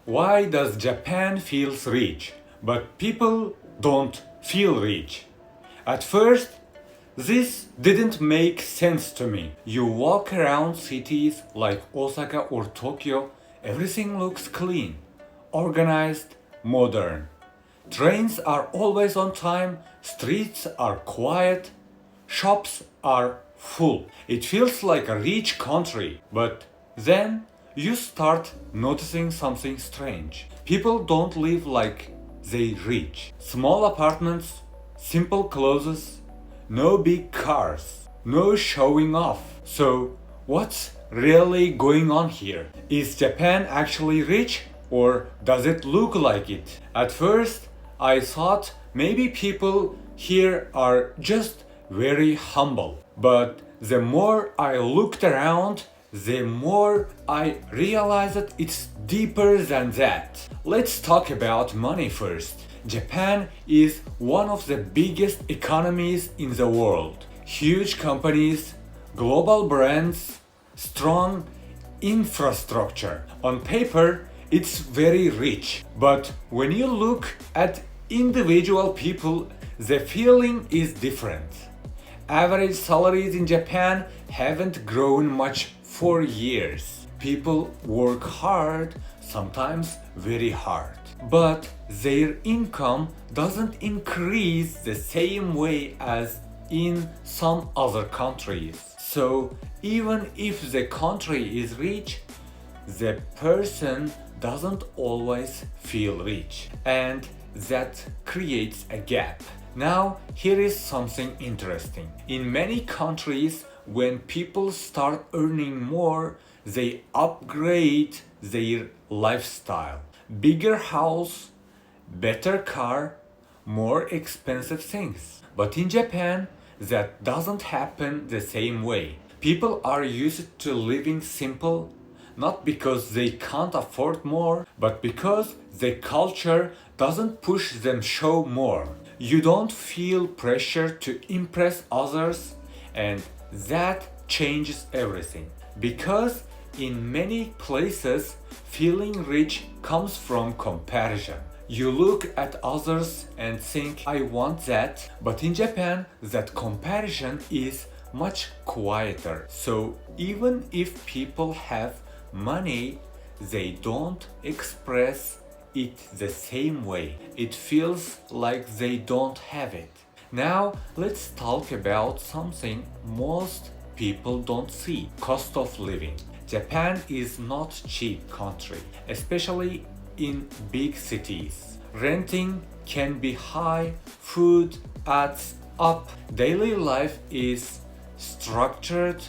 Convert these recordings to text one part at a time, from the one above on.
Why does Japan feels rich, but people don't feel rich? At first, this didn't make sense to me. You walk around cities like Osaka or Tokyo, everything looks clean, organized, modern. Trains are always on time, streets are quiet, shops are full. It feels like a rich country, but then you start noticing something strange. People don't live like they rich. Small apartments, simple clothes, no big cars, no showing off. So, what's really going on here? Is Japan actually rich or does it look like it? At first, I thought maybe people here are just very humble. But the more I looked around, the more I realized that it's deeper than that. Let's talk about money first. Japan is one of the biggest economies in the world. Huge companies, global brands, strong infrastructure. On paper, it's very rich. But when you look at individual people, the feeling is different. Average salaries in Japan haven't grown much for years. People work hard, sometimes very hard. But their income doesn't increase the same way as in some other countries. So even if the country is rich, the person doesn't always feel rich. And that creates a gap. Now, here is something interesting. In many countries, when people start earning more, they upgrade their lifestyle. Bigger house, better car, more expensive things. But in Japan, that doesn't happen the same way. People are used to living simple, not because they can't afford more, but because the culture doesn't push them show more. You don't feel pressure to impress others, and that changes everything. Because in many places, feeling rich comes from comparison. You look at others and think, I want that. But in Japan, that comparison is much quieter. So even if people have money, they don't express it the same way. It feels like they don't have it. Now let's talk about something most people don't see: cost of living. Japan is not cheap country, especially in big cities. Renting can be high, food adds up. Daily life is structured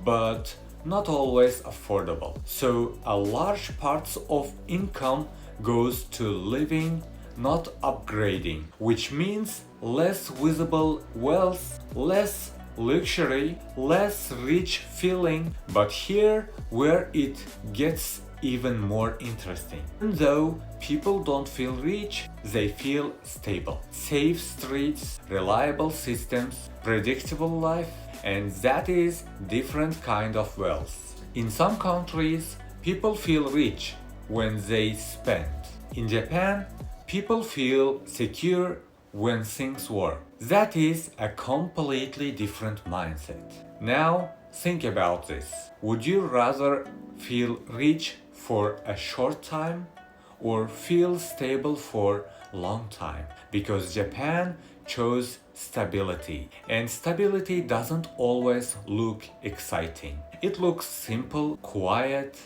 but not always affordable. So a large part of income goes to living, not upgrading, which means less visible wealth, less luxury, less rich feeling. But here where it gets even more interesting. Even though people don't feel rich, they feel stable. Safe streets, reliable systems, predictable life, and that is different kind of wealth. In some countries, people feel rich when they spend. In Japan, people feel secure when things work. That is a completely different mindset. Now, think about this. Would you rather feel rich for a short time or feel stable for a long time? Because Japan chose stability, and stability doesn't always look exciting. It looks simple, quiet,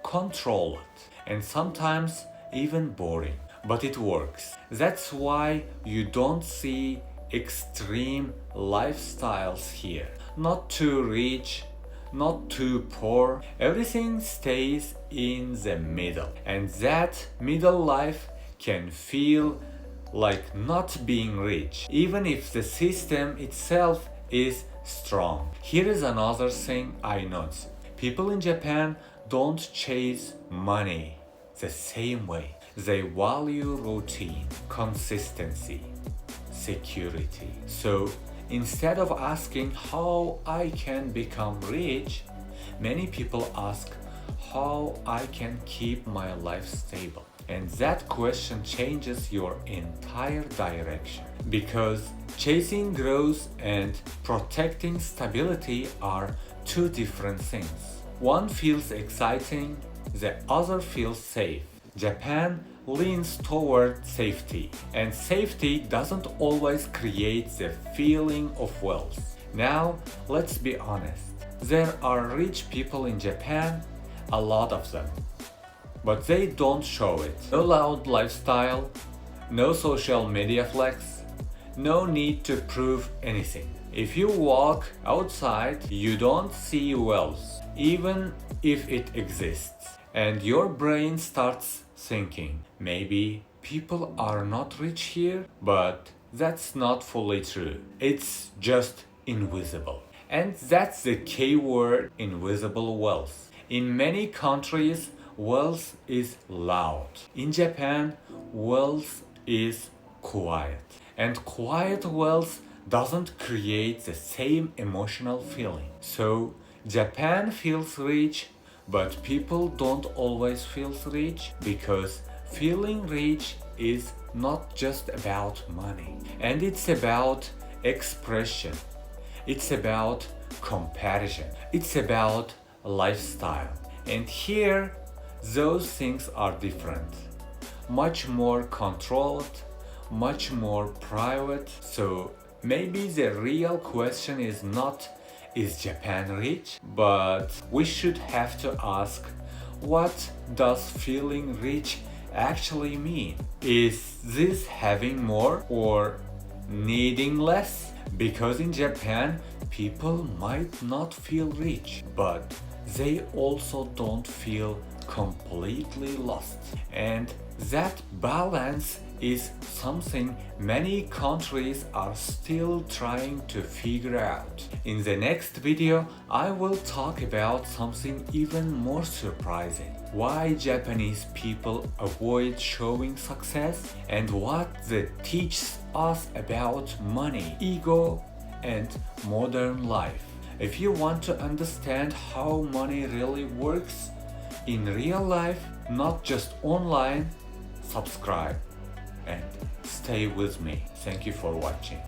controlled, and sometimes even boring. But it works. That's why you don't see extreme lifestyles here. Not too rich, not too poor. Everything stays in the middle. And that middle life can feel like not being rich, even if the system itself is strong. Here is another thing I noticed. People in Japan don't chase money the same way. They value routine, consistency, security. So instead of asking how I can become rich, many people ask how I can keep my life stable. And that question changes your entire direction. Because chasing growth and protecting stability are two different things. One feels exciting, the other feels safe. Japan leans toward safety, and safety doesn't always create the feeling of wealth. Now, let's be honest. There are rich people in Japan, a lot of them. But they don't show it. No loud lifestyle, no social media flex, no need to prove anything. If you walk outside, you don't see wealth, even if it exists. And your brain starts thinking, maybe people are not rich here, but that's not fully true. It's just invisible. And that's the key word, invisible wealth. In many countries, wealth is loud. In Japan, wealth is quiet. And quiet wealth doesn't create the same emotional feeling. So, Japan feels rich, but people don't always feel rich because feeling rich is not just about money. And it's about expression. It's about comparison. It's about lifestyle. And here, those things are different. Much more controlled, much more private. So maybe the real question is not, is Japan rich? But we should have to ask, what does feeling rich actually mean? Is this having more or needing less? Because in Japan, people might not feel rich, but they also don't feel completely lost. And that balance is something many countries are still trying to figure out. In the next video, I will talk about something even more surprising. Why Japanese people avoid showing success and what that teaches us about money, ego, and modern life. If you want to understand how money really works in real life, not just online, subscribe and stay with me. Thank you for watching.